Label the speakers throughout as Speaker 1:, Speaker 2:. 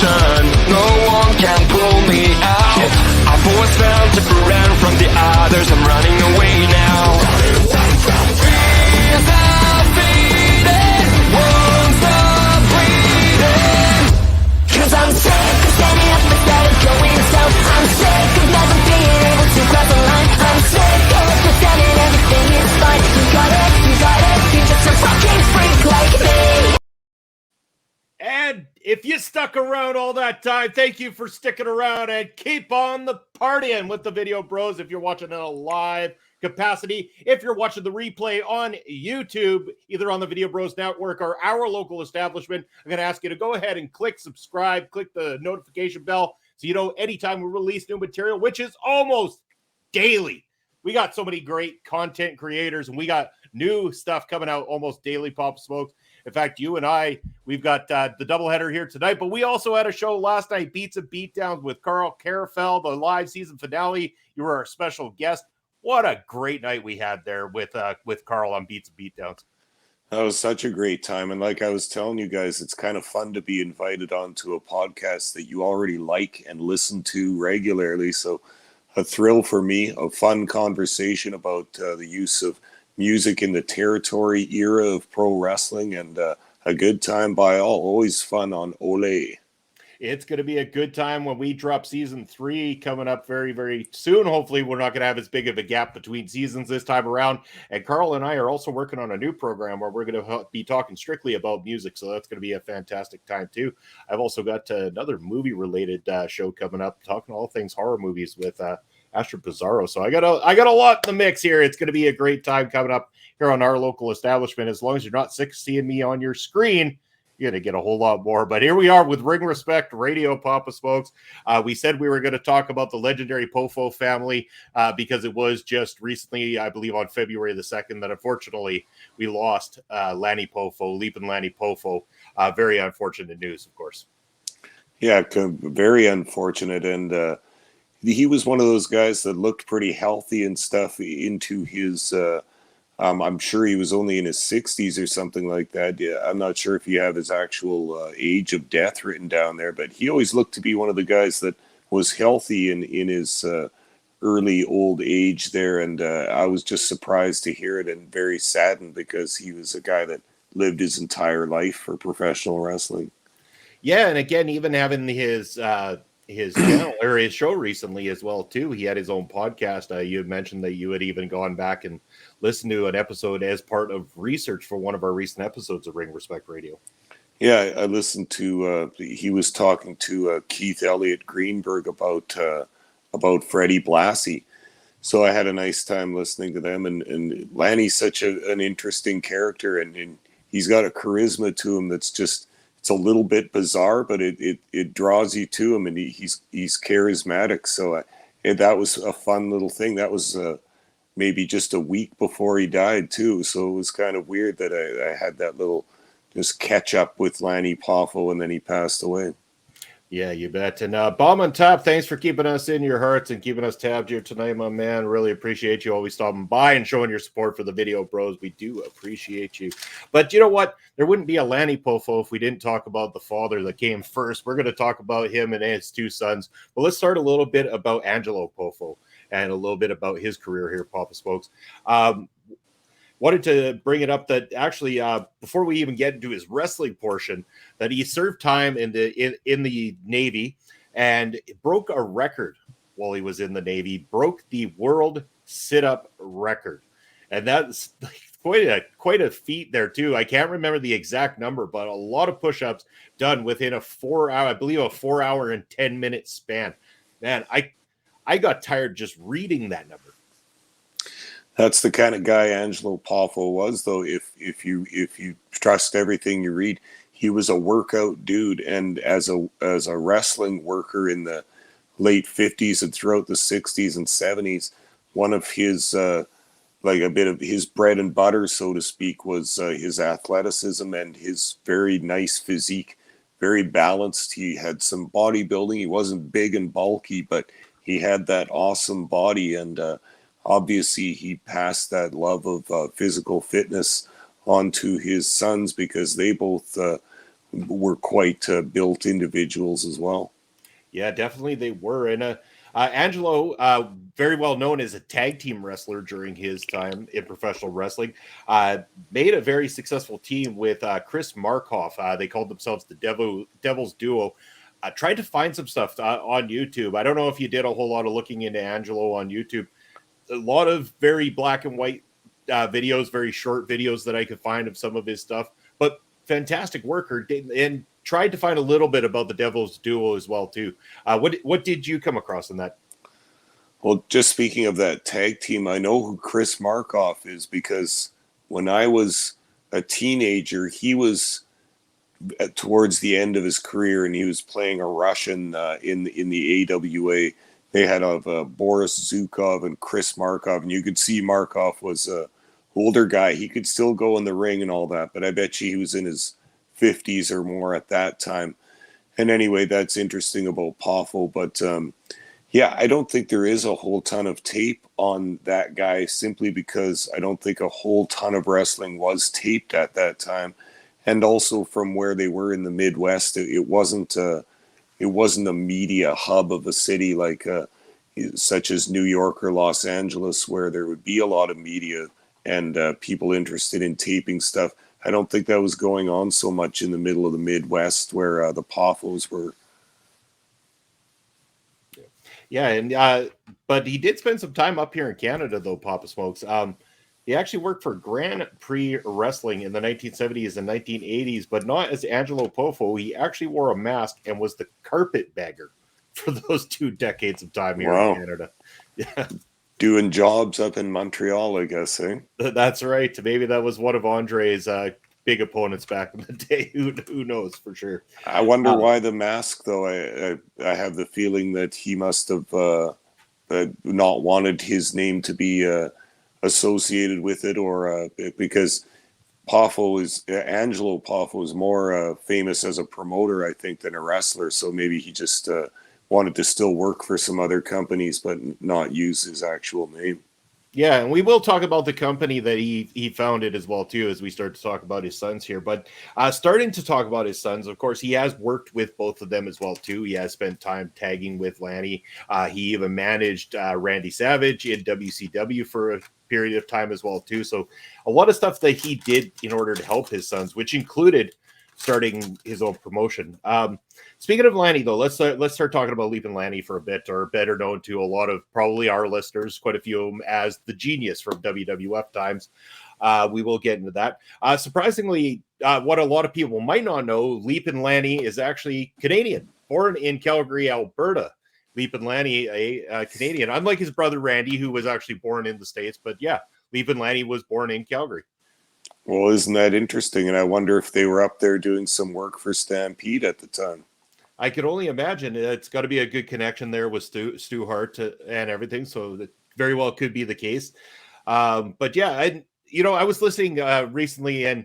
Speaker 1: direction. No one can pull me out. I've always felt different from the others. I'm running away now. Fears are fading, won't stop breathing. 'Cause I'm sick of standing up instead of going south. I'm sick of never being able to cross the line. I'm sick of pretending everything is fine. You got it, you're just a fucking freak like me.
Speaker 2: And if you stuck around all that time, thank you for sticking around, and keep on the partying with the Video Bros if you're watching in a live capacity. If you're watching the replay on YouTube, either on the Video Bros Network or our local establishment, I'm going to ask you to go ahead and click subscribe, click the notification bell so you know anytime we release new material, which is almost daily. We got so many great content creators, and we got new stuff coming out almost daily, Pop Smokes. In fact, you and I, we've got the doubleheader here tonight, but we also had a show last night, Beats and Beatdowns with Carl Carafel, the live season finale. You were our special guest. What a great night we had there with Carl on Beats and Beatdowns.
Speaker 3: That was such a great time. And like I was telling you guys, it's kind of fun to be invited onto a podcast that you already like and listen to regularly. So a thrill for me, a fun conversation about the use of music in the territory era of pro wrestling, and a good time by all. Always fun on Ole.
Speaker 2: It's going to be a good time when we drop season 3 coming up very, very soon. Hopefully, we're not going to have as big of a gap between seasons this time around. And Carl and I are also working on a new program where we're going to be talking strictly about music. So that's going to be a fantastic time, too. I've also got another movie-related show coming up, talking all things horror movies with Astrid Pizarro. So I got a lot in the mix here. It's going to be a great time coming up here on our local establishment. As long as you're not sick of seeing me on your screen, you're going to get a whole lot more. But here we are with Ring Respect Radio, Papa Smokes. We said we were going to talk about the legendary Poffo family because it was just recently, I believe on February the 2nd, that unfortunately we lost Lanny Poffo, Leaping Lanny Poffo. Very unfortunate news, of course.
Speaker 3: Yeah, very unfortunate. And he was one of those guys that looked pretty healthy and stuff into his, I'm sure he was only in his 60s or something like that. Yeah, I'm not sure if you have his actual age of death written down there, but he always looked to be one of the guys that was healthy in his early old age there. And I was just surprised to hear it and very saddened because he was a guy that lived his entire life for professional wrestling.
Speaker 2: Yeah, and again, even having his channel or his show recently as well too. He had his own podcast. You had mentioned that you had even gone back and listened to an episode as part of research for one of our recent episodes of Ring Respect Radio.
Speaker 3: Yeah, I listened to. He was talking to Keith Elliott Greenberg about Freddie Blassie. So I had a nice time listening to them. And Lanny's such an interesting character, and he's got a charisma to him that's just. It's a little bit bizarre, but it draws you to him, and he's charismatic. So that was a fun little thing. That was maybe just a week before he died too. So it was kind of weird that I had that little just catch up with Lanny Poffo, and then he passed away.
Speaker 2: Yeah, you bet. And Bomb on Top, thanks for keeping us in your hearts and keeping us tabbed here tonight, my man. Really appreciate you always stopping by and showing your support for the Video Bros. We do appreciate you. But you know what? There wouldn't be a Lanny Poffo if we didn't talk about the father that came first. We're going to talk about him and his 2 sons. But let's start a little bit about Angelo Poffo and a little bit about his career here, Papa Smokes. Wanted to bring it up that actually, before we even get into his wrestling portion, that he served time in the Navy and broke a record while he was in the Navy. Broke the world sit-up record, and that's quite a feat there too. I can't remember the exact number, but a lot of push-ups done within a 4-hour, I believe, a 4-hour and 10-minute span. Man, I got tired just reading that number.
Speaker 3: That's the kind of guy Angelo Poffo was, though. If you trust everything you read, he was a workout dude, and as a wrestling worker in the late 50s and throughout the 60s and 70s, one of his like a bit of his bread and butter, so to speak, was his athleticism and his very nice physique, very balanced. He had some bodybuilding. He wasn't big and bulky, but he had that awesome body, and obviously, he passed that love of physical fitness on to his sons because they both were quite built individuals as well.
Speaker 2: Yeah, definitely they were. And Angelo, very well known as a tag team wrestler during his time in professional wrestling, made a very successful team with Chris Markoff. They called themselves the Devil's Duo. Tried to find some stuff on YouTube. I don't know if you did a whole lot of looking into Angelo on YouTube. A lot of very black and white videos, very short videos that I could find of some of his stuff, but fantastic worker, and tried to find a little bit about the Devil's Duo as well too. What did you come across in that?
Speaker 3: Well, just speaking of that tag team, I know who Chris Markoff is because when I was a teenager, he was towards the end of his career, and he was playing a Russian in the AWA. They had Boris Zukov and Chris Markov, and you could see Markov was a older guy. He could still go in the ring and all that, but I bet you he was in his 50s or more at that time. And anyway, that's interesting about Poffo. But yeah, I don't think there is a whole ton of tape on that guy simply because I don't think a whole ton of wrestling was taped at that time. And also from where they were in the Midwest, it wasn't a media hub of a city like such as New York or Los Angeles, where there would be a lot of media and people interested in taping stuff. I don't think that was going on so much in the middle of the Midwest where the Poffos were.
Speaker 2: Yeah, and but he did spend some time up here in Canada, though, Papa Smokes. He actually worked for Grand Prix Wrestling in the 1970s and 1980s, but not as Angelo Poffo. He actually wore a mask and was the carpetbagger for those 2 decades of time here in Canada. Yeah.
Speaker 3: Doing jobs up in Montreal, I guess, eh?
Speaker 2: That's right. Maybe that was one of Andre's big opponents back in the day. Who knows for sure?
Speaker 3: I wonder why the mask, though. I have the feeling that he must have not wanted his name to be associated with it, or because Angelo Poffo is more famous as a promoter, I think, than a wrestler. So maybe he just wanted to still work for some other companies, but not use his actual name.
Speaker 2: Yeah, and we will talk about the company that he founded as well too, as we start to talk about his sons here. But starting to talk about his sons, of course, he has worked with both of them as well too. He has spent time tagging with Lanny. He even managed Randy Savage in WCW for a period of time as well too. So a lot of stuff that he did in order to help his sons, which included starting his own promotion. Speaking of Lanny, though, let's start talking about Leapin' Lanny for a bit, or better known to a lot of probably our listeners, quite a few of them, as the Genius from WWF times. We will get into that. Surprisingly, what a lot of people might not know, Leapin' Lanny is actually Canadian, born in Calgary, Alberta. Leapin' Lanny, a Canadian, unlike his brother Randy, who was actually born in the States. But yeah, Leapin' Lanny was born in Calgary.
Speaker 3: Well, isn't that interesting? And I wonder if they were up there doing some work for Stampede at the time.
Speaker 2: I could only imagine it's got to be a good connection there with Stu Hart and everything. So that very well could be the case. But yeah, I was listening recently, and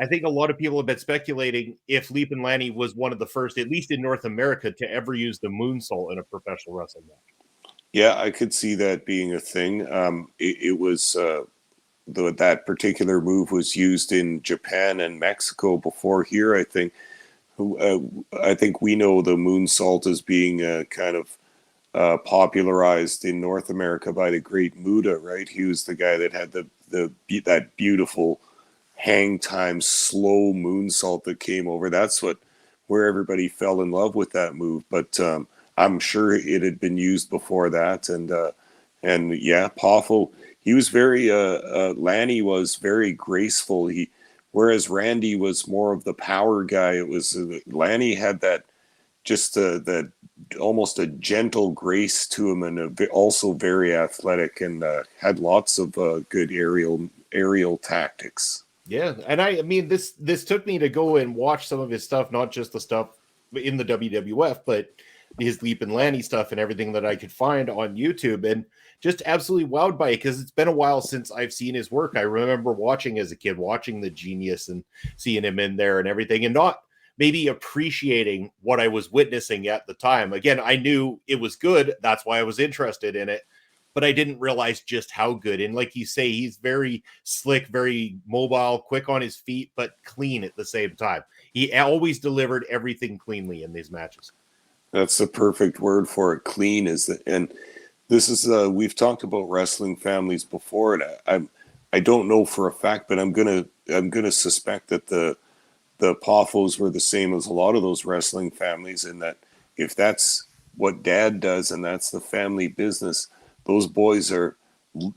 Speaker 2: I think a lot of people have been speculating if Leapin' Lanny was one of the first, at least in North America, to ever use the moonsault in a professional wrestling match.
Speaker 3: Yeah, I could see that being a thing. It was that particular move was used in Japan and Mexico before here, I think. I think we know the moonsault as being kind of popularized in North America by the great Muda, right? He was the guy that had that beautiful hang time slow moonsault that came over. That's where everybody fell in love with that move. But I'm sure it had been used before that. And yeah, Poffo, he was very Lanny was very graceful. Whereas Randy was more of the power guy. It was Lanny had that almost a gentle grace to him, and also very athletic, and had lots of good aerial tactics.
Speaker 2: Yeah, and I mean this took me to go and watch some of his stuff, not just the stuff in the WWF, but his Leapin' Lanny stuff and everything that I could find on YouTube, and just absolutely wowed by it because it's been a while since I've seen his work. I remember watching as a kid, watching the Genius and seeing him in there and everything, and not maybe appreciating what I was witnessing at the time. Again, I knew it was good. That's why I was interested in it. but I didn't realize just how good. And like you say, he's very slick, very mobile, quick on his feet, but clean at the same time. He always delivered everything cleanly in these matches.
Speaker 3: That's the perfect word for it. Clean is the, and this is we've talked about wrestling families before, and I don't know for a fact, but I'm gonna suspect that the Poffos were the same as a lot of those wrestling families, in that if that's what dad does and that's the family business, those boys are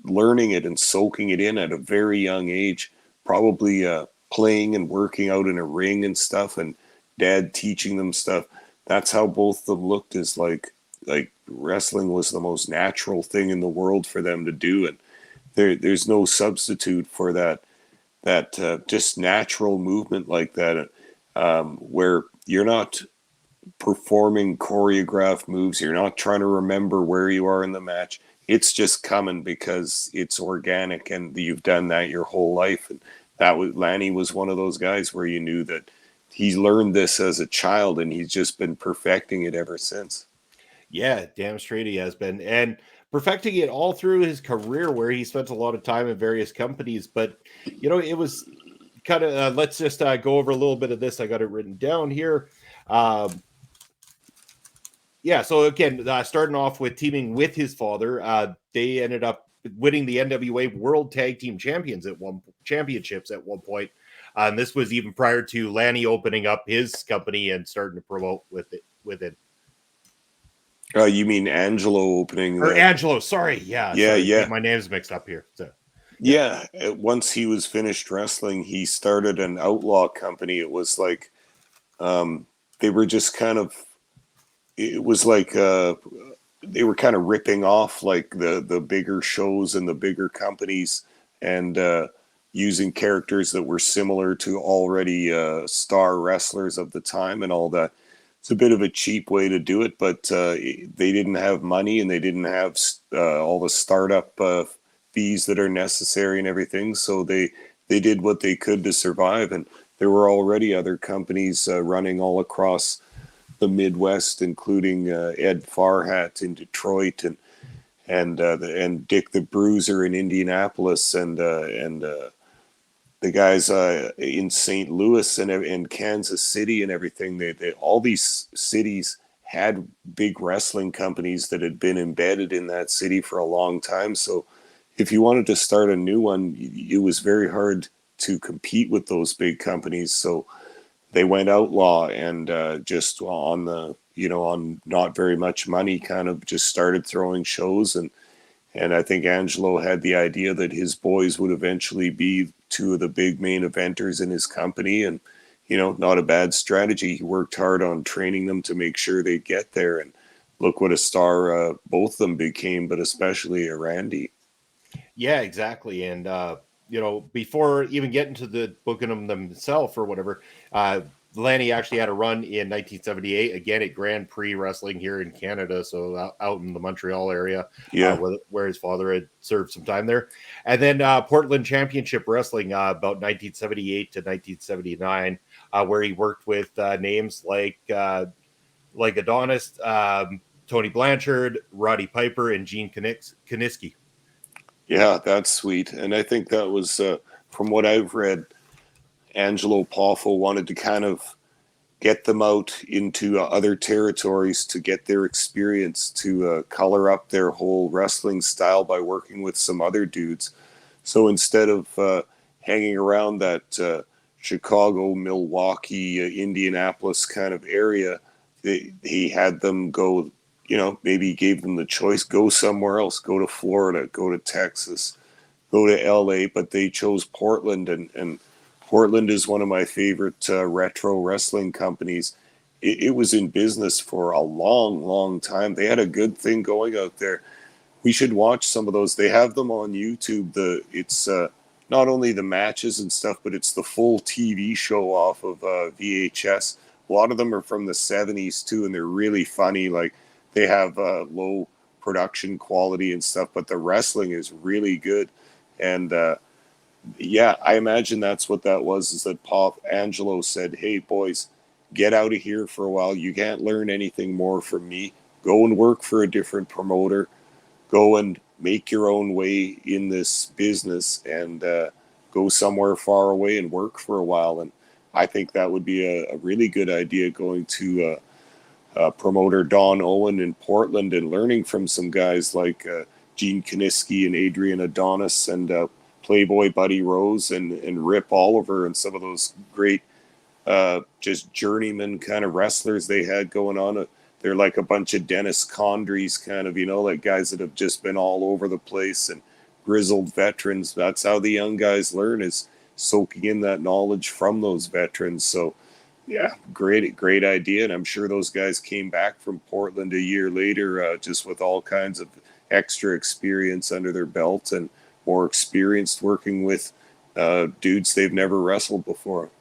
Speaker 3: learning it and soaking it in at a very young age, probably playing and working out in a ring and stuff, and dad teaching them stuff. That's how both of them looked, as like wrestling was the most natural thing in the world for them to do, and there's no substitute for that just natural movement like that, where you're not performing choreographed moves. You're not trying to remember where you are in the match. It's just coming because it's organic, and you've done that your whole life. And that was, Lanny was one of those guys where you knew that he learned this as a child, and he's just been perfecting it ever since.
Speaker 2: Yeah, damn straight he has been. And perfecting it all through his career, where he spent a lot of time in various companies. But, you know, it was kind of, let's just go over a little bit of this. I got it written down here. Yeah, so again, starting off with teaming with his father, they ended up winning the NWA World Tag Team Championships at one point. And this was even prior to Lanny opening up his company and starting to promote with it.
Speaker 3: You mean Angelo opening?
Speaker 2: Or Angelo, sorry. Yeah, sorry.
Speaker 3: Yeah.
Speaker 2: My name's mixed up here. So,
Speaker 3: yeah. Once he was finished wrestling, he started an outlaw company. It was like they were just kind of, it was like they were kind of ripping off like the bigger shows and the bigger companies, and using characters that were similar to already star wrestlers of the time and all that. It's a bit of a cheap way to do it, but they didn't have money, and they didn't have all the startup fees that are necessary and everything. So they did what they could to survive. And there were already other companies running all across the Midwest, including Ed Farhat in Detroit, and Dick the Bruiser in Indianapolis, and the guys in St. Louis and Kansas City and everything. They all these cities had big wrestling companies that had been embedded in that city for a long time. So if you wanted to start a new one, it was very hard to compete with those big companies. So they went outlaw, and just on not very much money, kind of just started throwing shows. And I think Angelo had the idea that his boys would eventually be two of the big main eventers in his company. And, not a bad strategy. He worked hard on training them to make sure they'd get there. And look what a star both of them became, but especially Randy.
Speaker 2: yeah, exactly. And, before even getting to the booking them themselves or whatever, Lanny actually had a run in 1978, again at Grand Prix Wrestling here in Canada, so out in the Montreal area, where his father had served some time there. And then Portland Championship Wrestling about 1978 to 1979, where he worked with names like Adonis, Tony Blanchard, Roddy Piper, and Gene Kiniski.
Speaker 3: Yeah, that's sweet. And I think that was, from what I've read, Angelo Poffo wanted to kind of get them out into other territories to get their experience, to color up their whole wrestling style by working with some other dudes. So instead of hanging around that Chicago, Milwaukee, Indianapolis kind of area, he had them go, maybe he gave them the choice, go somewhere else, go to Florida, go to Texas, go to LA, but they chose Portland, and Portland is one of my favorite retro wrestling companies. It was in business for a long, long time. They had a good thing going out there. We should watch some of those. They have them on YouTube. It's not only the matches and stuff, but it's the full TV show off of VHS. A lot of them are from the 70s too, and they're really funny. Like, they have low production quality and stuff, but the wrestling is really good. And yeah, I imagine that's what that was, is that Angelo said, hey, boys, get out of here for a while. You can't learn anything more from me. Go and work for a different promoter. Go and make your own way in this business and go somewhere far away and work for a while. And I think that would be a really good idea, going to promoter Don Owen in Portland and learning from some guys like Gene Kiniski and Adrian Adonis and Playboy Buddy Rose and Rip Oliver and some of those great just journeyman kind of wrestlers they had going on. They're like a bunch of Dennis Condrys kind of, like guys that have just been all over the place and grizzled veterans. That's how the young guys learn, is soaking in that knowledge from those veterans. So yeah, great idea. And I'm sure those guys came back from Portland a year later just with all kinds of extra experience under their belt and more experienced working with dudes they've never wrestled before.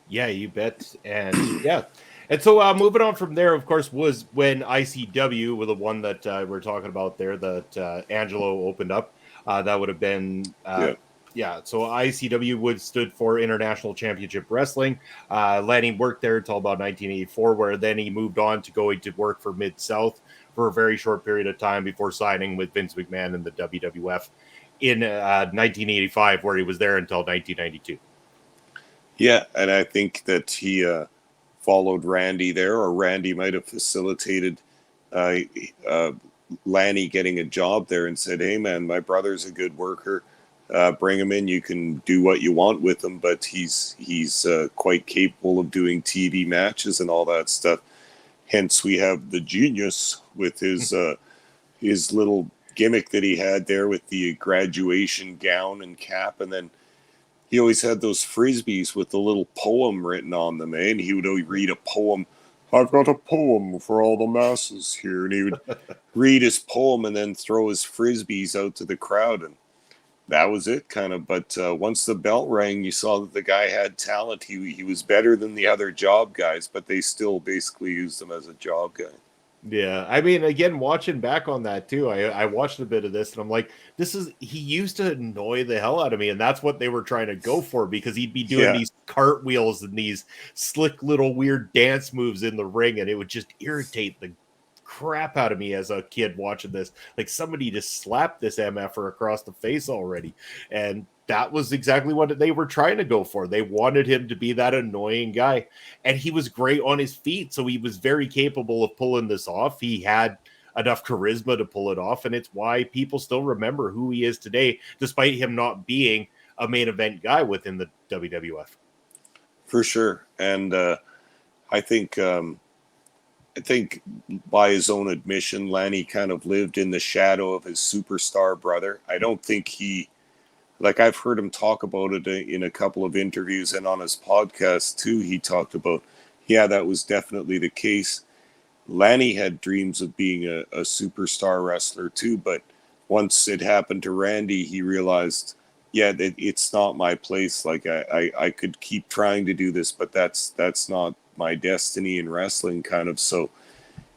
Speaker 2: Yeah, you bet. And yeah. And so moving on from there, of course, was when ICW was the one that we're talking about there that Angelo opened up. That would have been so ICW stood for International Championship Wrestling. Lanny worked there until about 1984, where then he moved on to going to work for Mid-South for a very short period of time before signing with Vince McMahon in the WWF in 1985, where he was there until 1992.
Speaker 3: Yeah, and I think that he followed Randy there, or Randy might have facilitated Lanny getting a job there and said, "Hey, man, my brother's a good worker. Bring him in. You can do what you want with him, but he's quite capable of doing TV matches and all that stuff." Hence, we have the genius with his little gimmick that he had there with the graduation gown and cap, and then he always had those frisbees with the little poem written on them, eh? And he would always read a poem. "I've got a poem for all the masses here," and he would read his poem and then throw his frisbees out to the crowd, and that was it, kind of. But once the bell rang, you saw that the guy had talent. He was better than the other job guys, but they still basically used him as a job guy.
Speaker 2: Yeah, I mean, again, watching back on that too, I watched a bit of this and I'm like, he used to annoy the hell out of me, and that's what they were trying to go for, because he'd be doing these cartwheels and these slick little weird dance moves in the ring, and it would just irritate the crap out of me as a kid watching this. Like, somebody just slapped this MFer across the face already, and that was exactly what they were trying to go for. They wanted him to be that annoying guy, and he was great on his feet, so he was very capable of pulling this off. He had enough charisma to pull it off, and it's why people still remember who he is today, despite him not being a main event guy within the WWF.
Speaker 3: For sure. And I think by his own admission, Lanny kind of lived in the shadow of his superstar brother. I don't think I've heard him talk about it in a couple of interviews, and on his podcast too, he talked about, that was definitely the case. Lanny had dreams of being a superstar wrestler too, but once it happened to Randy, he realized, it's not my place. Like, I could keep trying to do this, but that's not my destiny in wrestling, kind of. So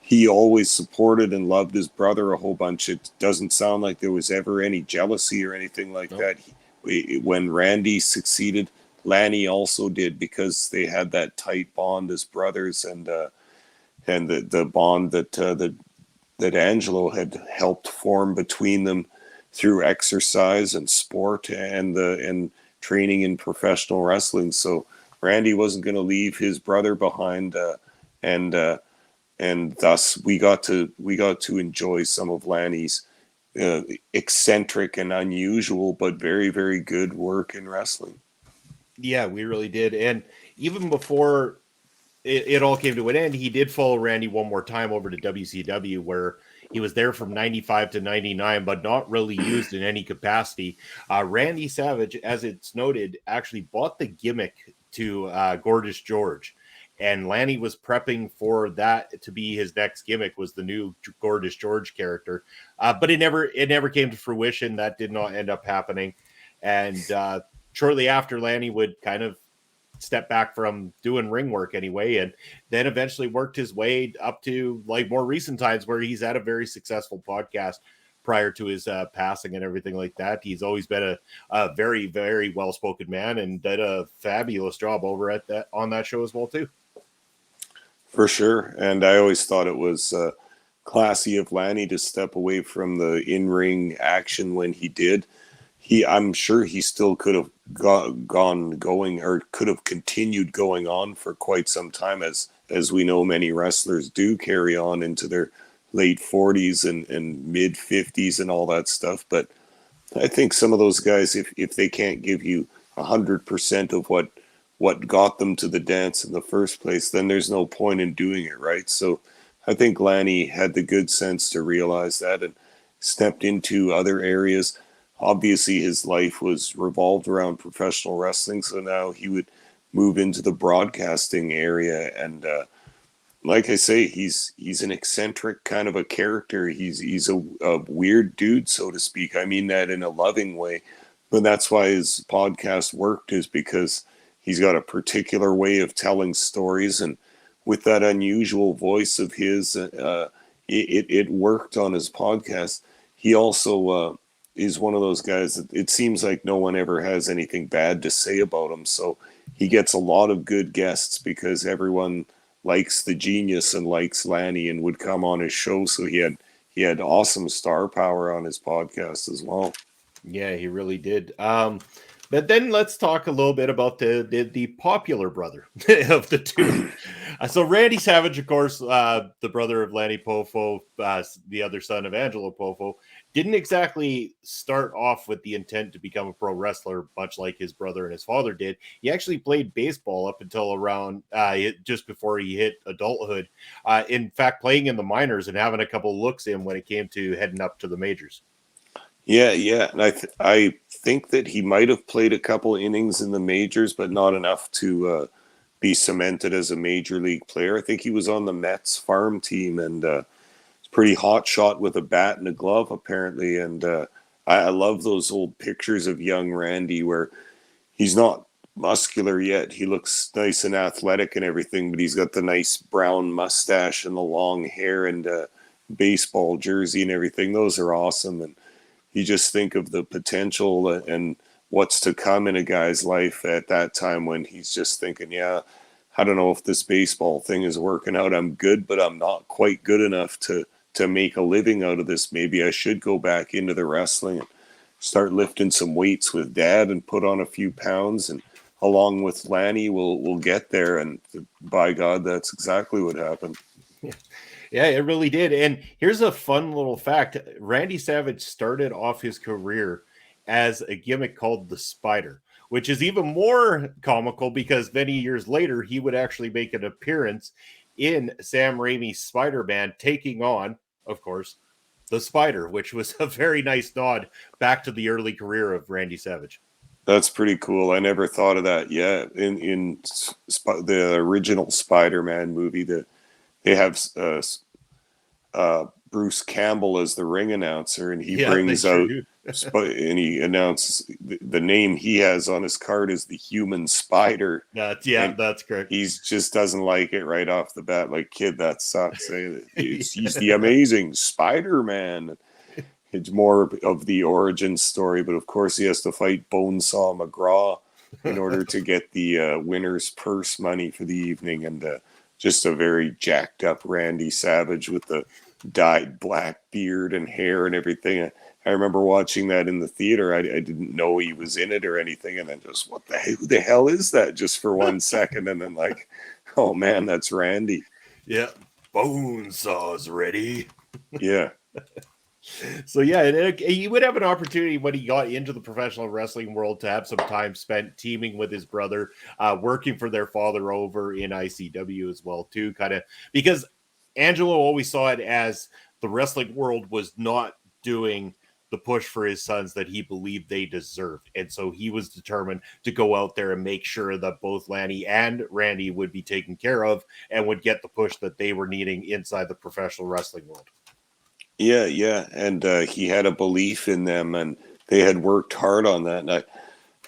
Speaker 3: he always supported and loved his brother a whole bunch. It doesn't sound like there was ever any jealousy or anything like that. When Randy succeeded, Lanny also did, because they had that tight bond as brothers, and the bond that Angelo had helped form between them through exercise and sport and training in professional wrestling. So Randy wasn't going to leave his brother behind, and thus we got to enjoy some of Lanny's eccentric and unusual but very, very good work in wrestling.
Speaker 2: Yeah, we really did. And even before it all came to an end, he did follow Randy one more time over to WCW, where he was there from 95 to 99, but not really used in any capacity. Randy Savage, as it's noted, actually bought the gimmick to Gorgeous George, and Lanny was prepping for that to be his next gimmick, was the new Gorgeous George character. But it never came to fruition. That did not end up happening. And shortly after, Lanny would kind of step back from doing ring work anyway, and then eventually worked his way up to like more recent times, where he's had a very successful podcast prior to his passing and everything like that. He's always been a very, very well-spoken man, and did a fabulous job over on that show as well too.
Speaker 3: For sure. And I always thought it was classy of Lanny to step away from the in-ring action when he did. I'm sure he still could have gone going, or could have continued going on for quite some time, as we know many wrestlers do carry on into their late 40s and mid 50s and all that stuff. But I think some of those guys, if they can't give you 100% of what got them to the dance in the first place, then there's no point in doing it, right? So I think Lanny had the good sense to realize that and stepped into other areas. Obviously, his life was revolved around professional wrestling, so now he would move into the broadcasting area. And like I say, he's an eccentric kind of a character. He's a weird dude, so to speak. I mean that in a loving way, but that's why his podcast worked, is because he's got a particular way of telling stories, and with that unusual voice of his, it worked on his podcast. He also is one of those guys that it seems like no one ever has anything bad to say about him. So he gets a lot of good guests because everyone likes the genius and likes Lanny and would come on his show. So he had awesome star power on his podcast as well.
Speaker 2: Yeah, he really did. But then let's talk a little bit about the popular brother of the two. So Randy Savage, of course, the brother of Lanny Poffo, the other son of Angelo Poffo, didn't exactly start off with the intent to become a pro wrestler, much like his brother and his father did. He actually played baseball up until around just before he hit adulthood. In fact, playing in the minors and having a couple looks in when it came to heading up to the majors.
Speaker 3: Yeah. And I think that he might have played a couple innings in the majors, but not enough to be cemented as a major league player. I think he was on the Mets farm team and pretty hot shot with a bat and a glove, apparently. And I love those old pictures of young Randy where he's not muscular yet. He looks nice and athletic and everything, but he's got the nice brown mustache and the long hair and baseball jersey and everything. Those are awesome. And you just think of the potential and what's to come in a guy's life at that time when he's just thinking, yeah, I don't know if this baseball thing is working out. I'm good, but I'm not quite good enough to make a living out of this. Maybe I should go back into the wrestling and start lifting some weights with Dad and put on a few pounds. And along with Lanny, we'll get there. And by God, that's exactly what happened.
Speaker 2: Yeah, it really did. And here's a fun little fact. Randy Savage started off his career as a gimmick called the Spider, which is even more comical because many years later, he would actually make an appearance in Sam Raimi's Spider-Man, taking on, of course, the Spider, which was a very nice nod back to the early career of Randy Savage.
Speaker 3: That's pretty cool. I never thought of that. Yeah, in the original Spider-Man movie, they have Bruce Campbell as the ring announcer, and he brings out and he announces the name he has on his card is the Human Spider.
Speaker 2: That's correct.
Speaker 3: He just doesn't like it right off the bat. Like, kid, that sucks. He's the amazing Spider-Man. It's more of the origin story, but of course he has to fight Bonesaw McGraw in order to get the winner's purse money for the evening, and just a very jacked up Randy Savage with the dyed black beard and hair and everything. I remember watching that in the theater. I didn't know he was in it or anything, and then just who the hell is that? Just for 1 second, and then like, oh man, that's Randy.
Speaker 2: Yeah, Bonesaw's ready.
Speaker 3: Yeah.
Speaker 2: So yeah, he would have an opportunity when he got into the professional wrestling world to have some time spent teaming with his brother, working for their father over in ICW as well too, kind of because Angelo always saw it as the wrestling world was not doing the push for his sons that he believed they deserved. And so he was determined to go out there and make sure that both Lanny and Randy would be taken care of and would get the push that they were needing inside the professional wrestling world.
Speaker 3: Yeah. And he had a belief in them, and they had worked hard on that. And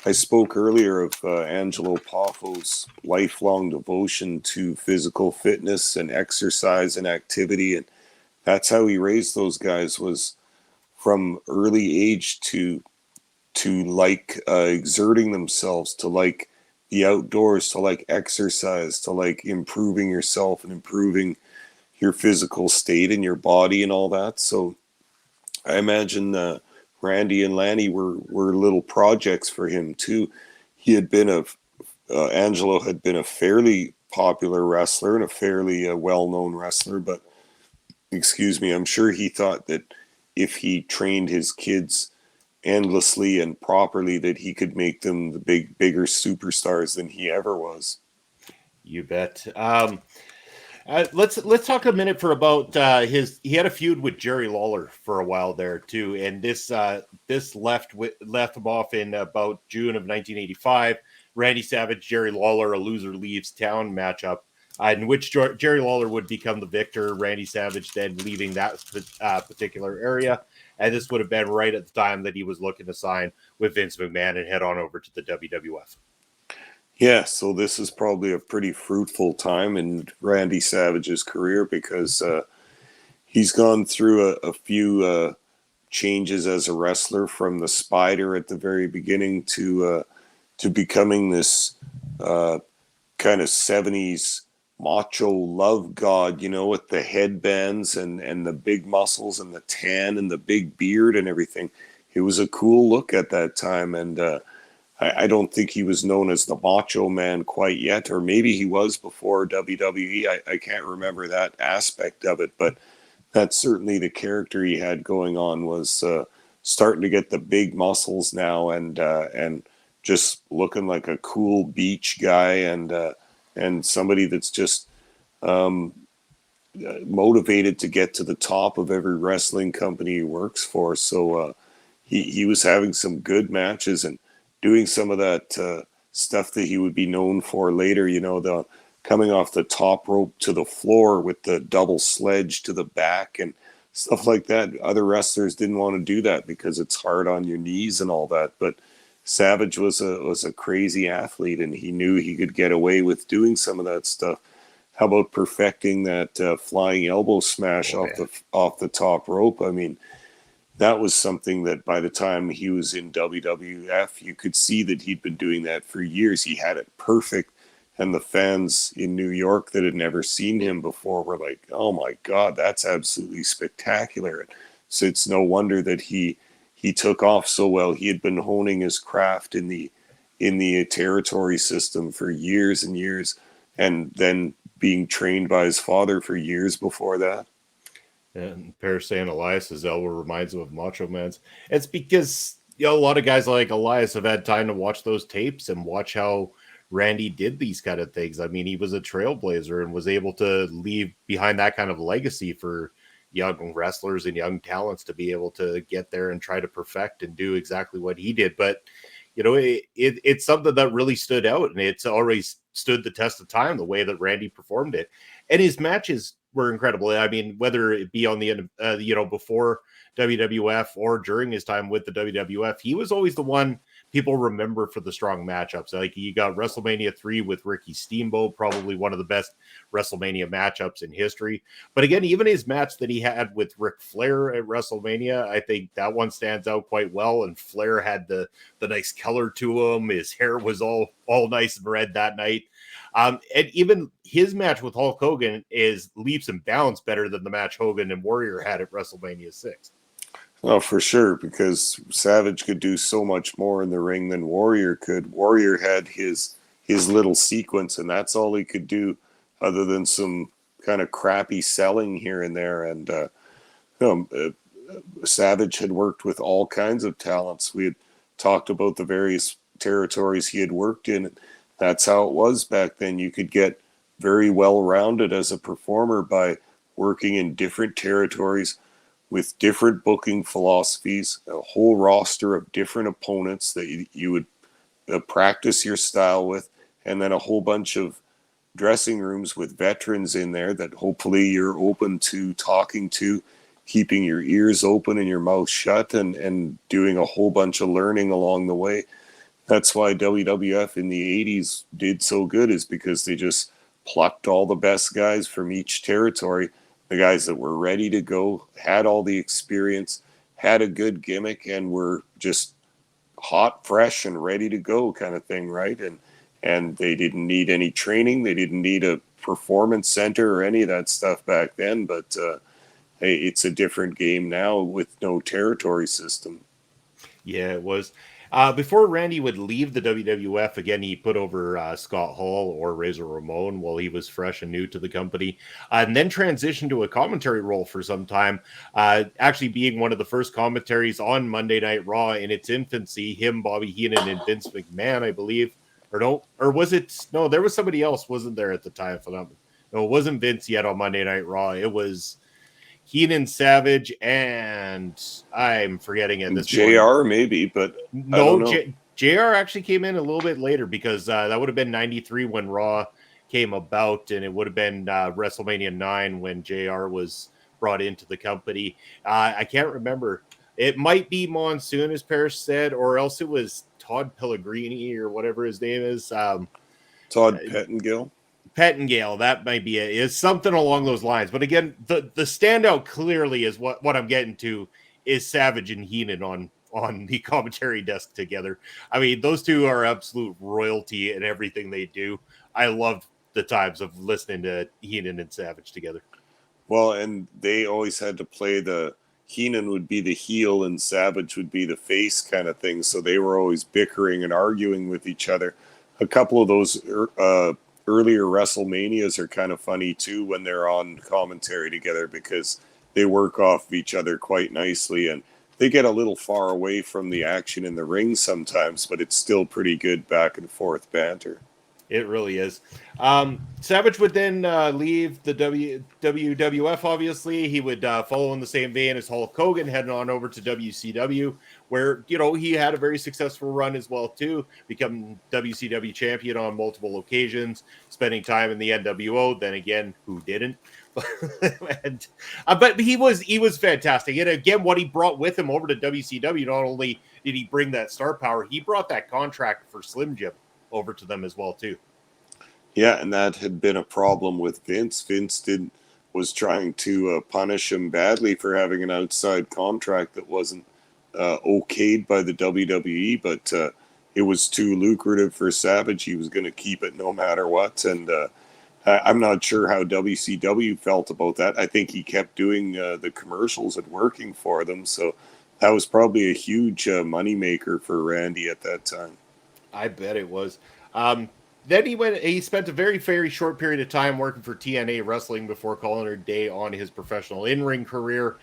Speaker 3: I spoke earlier of Angelo Poffo's lifelong devotion to physical fitness and exercise and activity. And that's how he raised those guys, was from early age to like exerting themselves, to like the outdoors, to like exercise, to like improving yourself and improving your physical state and your body and all that. So I imagine Randy and Lanny were little projects for him too. He had been Angelo had been a fairly popular wrestler and a fairly well-known wrestler, but excuse me, I'm sure he thought that if he trained his kids endlessly and properly, that he could make them the bigger superstars than he ever was.
Speaker 2: You bet. Let's talk a minute for about he had a feud with Jerry Lawler for a while there too, and this left him off in about June of 1985. Randy Savage, Jerry Lawler, a loser leaves town matchup, in which Jerry Lawler would become the victor. Randy Savage then leaving that particular area, and this would have been right at the time that he was looking to sign with Vince McMahon and head on over to the WWF.
Speaker 3: Yeah, so this is probably a pretty fruitful time in Randy Savage's career because he's gone through a few changes as a wrestler, from the Spider at the very beginning to becoming this kind of 70s macho love god, you know, with the headbands and the big muscles and the tan and the big beard and everything. It was a cool look at that time, and I don't think he was known as the Macho Man quite yet, or maybe he was before WWE. I can't remember that aspect of it, but that's certainly the character he had going on, was starting to get the big muscles now and just looking like a cool beach guy and somebody that's just motivated to get to the top of every wrestling company he works for. So he was having some good matches and doing some of that stuff that he would be known for later, you know, the coming off the top rope to the floor with the double sledge to the back and stuff like that. Other wrestlers didn't want to do that because it's hard on your knees and all that. But Savage was a crazy athlete, and he knew he could get away with doing some of that stuff. How about perfecting that flying elbow smash off the top rope? I mean, that was something that by the time he was in WWF, you could see that he'd been doing that for years. He had it perfect. And the fans in New York that had never seen him before were like, oh my God, that's absolutely spectacular. So it's no wonder that he took off so well. He had been honing his craft in the territory system for years and years, and then being trained by his father for years before that.
Speaker 2: And Pear saying Elias's elbow reminds him of Macho Man's. It's because, you know, a lot of guys like Elias have had time to watch those tapes and watch how Randy did these kind of things. I mean, he was a trailblazer and was able to leave behind that kind of legacy for young wrestlers and young talents to be able to get there and try to perfect and do exactly what he did. But, you know, it's something that really stood out, and it's already stood the test of time, the way that Randy performed it. And his matches were incredible. I mean, whether it be on the end of, you know, before WWF or during his time with the WWF, he was always the one people remember for the strong matchups. Like, you got WrestleMania 3 with Ricky Steamboat, probably one of the best WrestleMania matchups in history. But again, even his match that he had with Ric Flair at WrestleMania, I think that one stands out quite well. And Flair had the nice color to him. His hair was all nice and red that night. And even his match with Hulk Hogan is leaps and bounds better than the match Hogan and Warrior had at WrestleMania 6.
Speaker 3: Oh, for sure, because Savage could do so much more in the ring than Warrior could. Warrior had his little sequence, and that's all he could do, other than some kind of crappy selling here and there. And Savage had worked with all kinds of talents. We had talked about the various territories he had worked in. That's how it was back then. You could get very well-rounded as a performer by working in different territories with different booking philosophies, a whole roster of different opponents that you would practice your style with, and then a whole bunch of dressing rooms with veterans in there that hopefully you're open to talking to, keeping your ears open and your mouth shut, and doing a whole bunch of learning along the way. That's why WWF in the 80s did so good, is because they just plucked all the best guys from each territory, the guys that were ready to go, had all the experience, had a good gimmick, and were just hot, fresh, and ready to go kind of thing, right? And they didn't need any training. They didn't need a Performance Center or any of that stuff back then, but hey, it's a different game now with no territory system.
Speaker 2: Yeah, it was. Before Randy would leave the WWF, again, he put over Scott Hall or Razor Ramon while he was fresh and new to the company, and then transitioned to a commentary role for some time, actually being one of the first commentaries on Monday Night Raw in its infancy. Him, Bobby Heenan, and Vince McMahon, I believe. Or no, or was it? No, there was somebody else, wasn't there at the time? No, it wasn't Vince yet on Monday Night Raw. It was Heenan, Savage, and I'm forgetting at this point.
Speaker 3: JR maybe, but
Speaker 2: No,
Speaker 3: I don't know.
Speaker 2: JR actually came in a little bit later because that would have been 93 when Raw came about, and it would have been WrestleMania 9 when JR was brought into the company. I can't remember. It might be Monsoon, as Parrish said, or else it was Todd Pellegrini or whatever his name is.
Speaker 3: Todd Pettengill.
Speaker 2: Pettingale, that might be it. Is something along those lines. But again, the standout clearly is what I'm getting to is Savage and Heenan on the commentary desk together. I mean, those two are absolute royalty in everything they do. I love the times of listening to Heenan and Savage together.
Speaker 3: Well, and they always had to play Heenan would be the heel and Savage would be the face kind of thing. So they were always bickering and arguing with each other. A couple of those earlier WrestleManias are kind of funny too when they're on commentary together because they work off of each other quite nicely, and they get a little far away from the action in the ring sometimes, but it's still pretty good back and forth banter.
Speaker 2: It really is. Savage would then leave the WWF, obviously. He would follow in the same vein as Hulk Hogan, heading on over to WCW, where, he had a very successful run as well, too, becoming WCW champion on multiple occasions, spending time in the NWO. Then again, who didn't? But he was fantastic. And again, what he brought with him over to WCW, not only did he bring that star power, he brought that contract for Slim Jim over to them as well too.
Speaker 3: Yeah, and that had been a problem with Vince. Vince was trying to punish him badly for having an outside contract that wasn't okayed by the WWE, but it was too lucrative for Savage. He was going to keep it no matter what, and I'm not sure how WCW felt about that. I think he kept doing the commercials and working for them, so that was probably a huge moneymaker for Randy at that time.
Speaker 2: I bet it was. Then he spent a very, very short period of time working for TNA Wrestling before calling it a day on his professional in-ring career.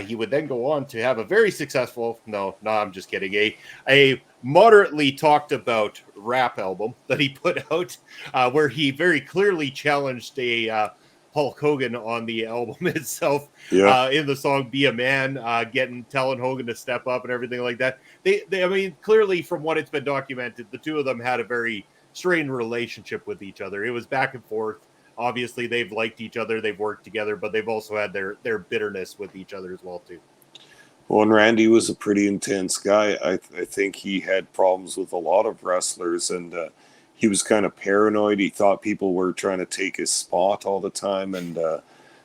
Speaker 2: He would then go on to have a very successful, I'm just kidding, a moderately talked about rap album that he put out, where he very clearly challenged a Hulk Hogan on the album itself, in the song "Be a Man," telling Hogan to step up and everything like that. I mean, clearly from what it's been documented, the two of them had a very strained relationship with each other. It was back and forth. Obviously, they've liked each other, they've worked together, but they've also had their bitterness with each other as well too.
Speaker 3: Well, and Randy was a pretty intense guy. I think he had problems with a lot of wrestlers, and he was kind of paranoid. He thought people were trying to take his spot all the time. And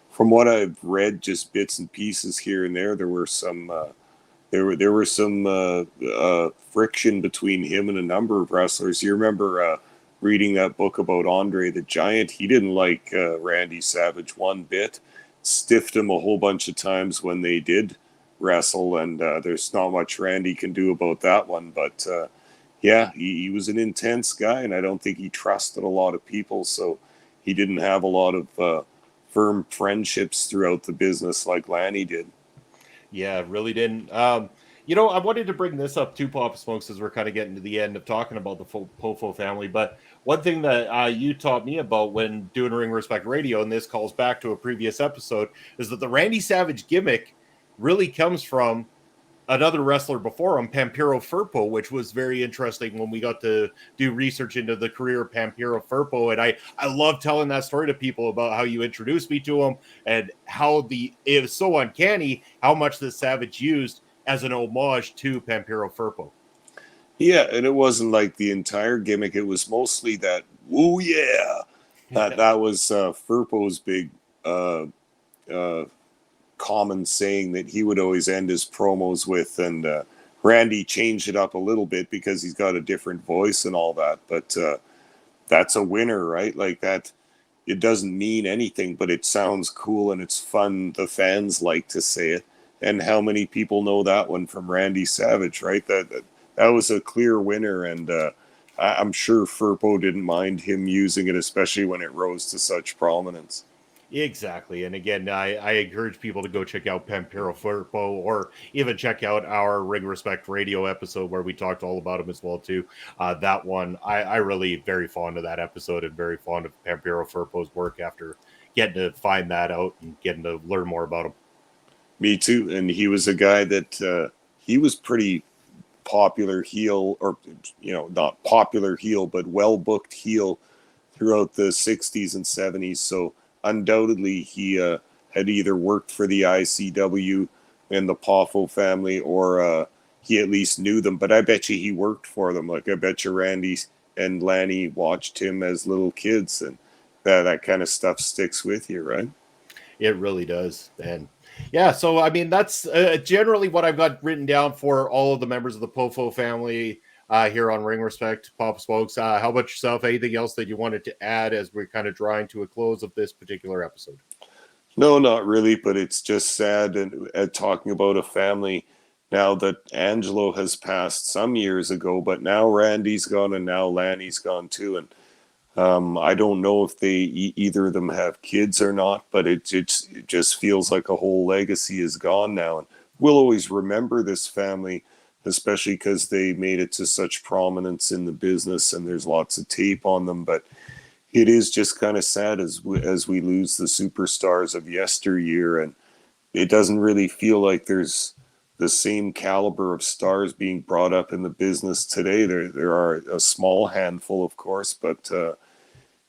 Speaker 3: from what I've read, just bits and pieces here and there were some there were some friction between him and a number of wrestlers. You remember reading that book about Andre the Giant? He didn't like Randy Savage one bit. Stiffed him a whole bunch of times when they did wrestle, and there's not much Randy can do about that one. But yeah, he was an intense guy, and I don't think he trusted a lot of people, so he didn't have a lot of firm friendships throughout the business like Lanny did.
Speaker 2: Yeah, really didn't. I wanted to bring this up too, Papa Smokes, as we're kind of getting to the end of talking about the Poffo family. But one thing that you taught me about when doing Ring Respect Radio, and this calls back to a previous episode, is that the Randy Savage gimmick really comes from another wrestler before him, Pampiro Firpo, which was very interesting when we got to do research into the career of Pampiro Firpo. And I love telling that story to people about how you introduced me to him and how it was so uncanny how much the Savage used as an homage to Pampiro Firpo.
Speaker 3: Yeah, and it wasn't like the entire gimmick. It was mostly that, "Ooh, yeah." That was Firpo's big common saying that he would always end his promos with, and Randy changed it up a little bit because he's got a different voice and all that, but that's a winner, right? Like that, it doesn't mean anything, but it sounds cool and it's fun. The fans like to say it. And how many people know that one from Randy Savage, right? That was a clear winner, and I'm sure Firpo didn't mind him using it, especially when it rose to such prominence.
Speaker 2: Exactly. And again, I encourage people to go check out Pampero Firpo, or even check out our Ring Respect Radio episode where we talked all about him as well too. That one, I really very fond of that episode and very fond of Pampero Firpo's work after getting to find that out and getting to learn more about him.
Speaker 3: Me too. And he was a guy that he was pretty popular heel, or not popular heel, but well booked heel throughout the 60s and 70s. So undoubtedly he had either worked for the ICW and the Poffo family, or he at least knew them. But I bet you he worked for them. Like, I bet you Randy and Lanny watched him as little kids, and that kind of stuff sticks with you, right?
Speaker 2: It really does. And yeah, so I mean, that's generally what I've got written down for all of the members of the Poffo family here on Ring Respect, Papa Smokes. How about yourself? Anything else that you wanted to add as we're kind of drawing to a close of this particular episode?
Speaker 3: No, not really, but it's just sad and talking about a family now that Angelo has passed some years ago, but now Randy's gone and now Lanny's gone too. And I don't know if they either of them have kids or not, but it just feels like a whole legacy is gone now. And we'll always remember this family, especially because they made it to such prominence in the business and there's lots of tape on them. But it is just kind of sad as we lose the superstars of yesteryear, and it doesn't really feel like there's the same caliber of stars being brought up in the business today. There are a small handful, of course, but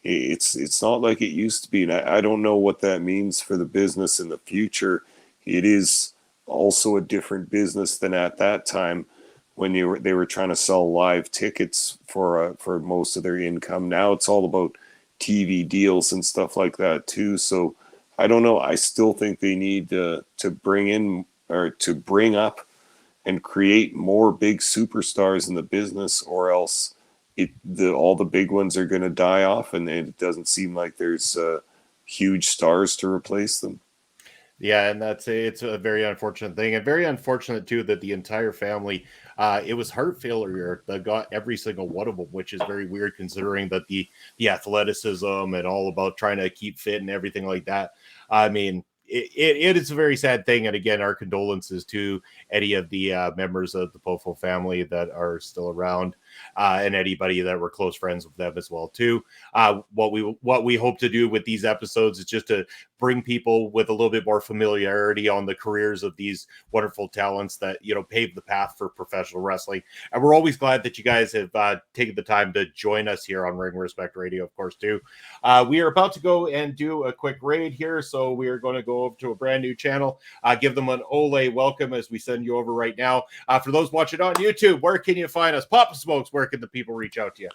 Speaker 3: it's not like it used to be. And I don't know what that means for the business in the future. It is also a different business than at that time when they were trying to sell live tickets for most of their income. Now it's all about TV deals and stuff like that too. So I don't know. I still think they need to bring in, or to bring up and create more big superstars in the business, or else all the big ones are going to die off, and it doesn't seem like there's huge stars to replace them.
Speaker 2: Yeah, and it's a very unfortunate thing, and very unfortunate too that the entire family, it was heart failure that got every single one of them, which is very weird considering that the athleticism and all about trying to keep fit and everything like that. I mean, it is a very sad thing, and again, our condolences to any of the members of the Poffo family that are still around, and anybody that were close friends with them as well too. What we hope to do with these episodes is just to bring people with a little bit more familiarity on the careers of these wonderful talents that paved the path for professional wrestling. And we're always glad that you guys have taken the time to join us here on Ring Respect Radio, of course too. We are about to go and do a quick raid here, so we are going to go over to a brand new channel. Give them an Ole welcome as we send you over right now. For those watching on YouTube, where can you find us? Papa Smokes, where can the people reach out to you?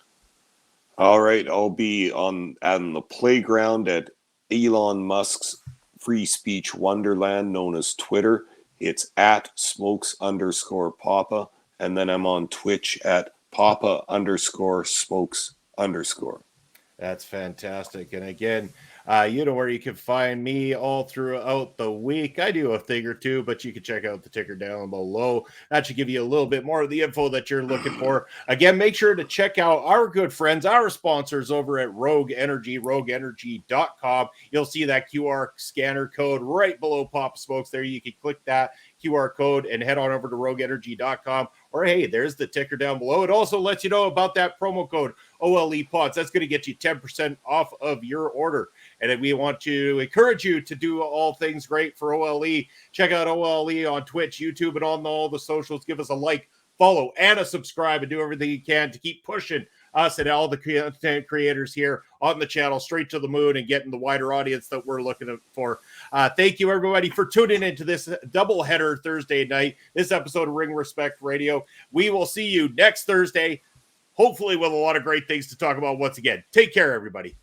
Speaker 3: All right, I'll be on the playground at Elon Musk's free speech wonderland known as Twitter. It's at smokes_papa, and then I'm on Twitch at papa_smokes_.
Speaker 2: That's fantastic. And again, you know where you can find me all throughout the week. I do a thing or two, but you can check out the ticker down below. That should give you a little bit more of the info that you're looking for. Again, make sure to check out our good friends, our sponsors over at Rogue Energy, rogueenergy.com. You'll see that QR scanner code right below Papa Smokes there. You can click that QR code and head on over to rogueenergy.com. Or hey, there's the ticker down below. It also lets you know about that promo code OLE Pods. That's going to get you 10% off of your order. And then we want to encourage you to do all things great for OLE. Check out OLE on Twitch, YouTube, and on all the socials. Give us a like, follow, and a subscribe, and do everything you can to keep pushing us and all the content creators here on the channel straight to the moon and getting the wider audience that we're looking for. Thank you, everybody, for tuning into this doubleheader Thursday night, this episode of Ring Respect Radio. We will see you next Thursday, hopefully with a lot of great things to talk about once again. Take care, everybody.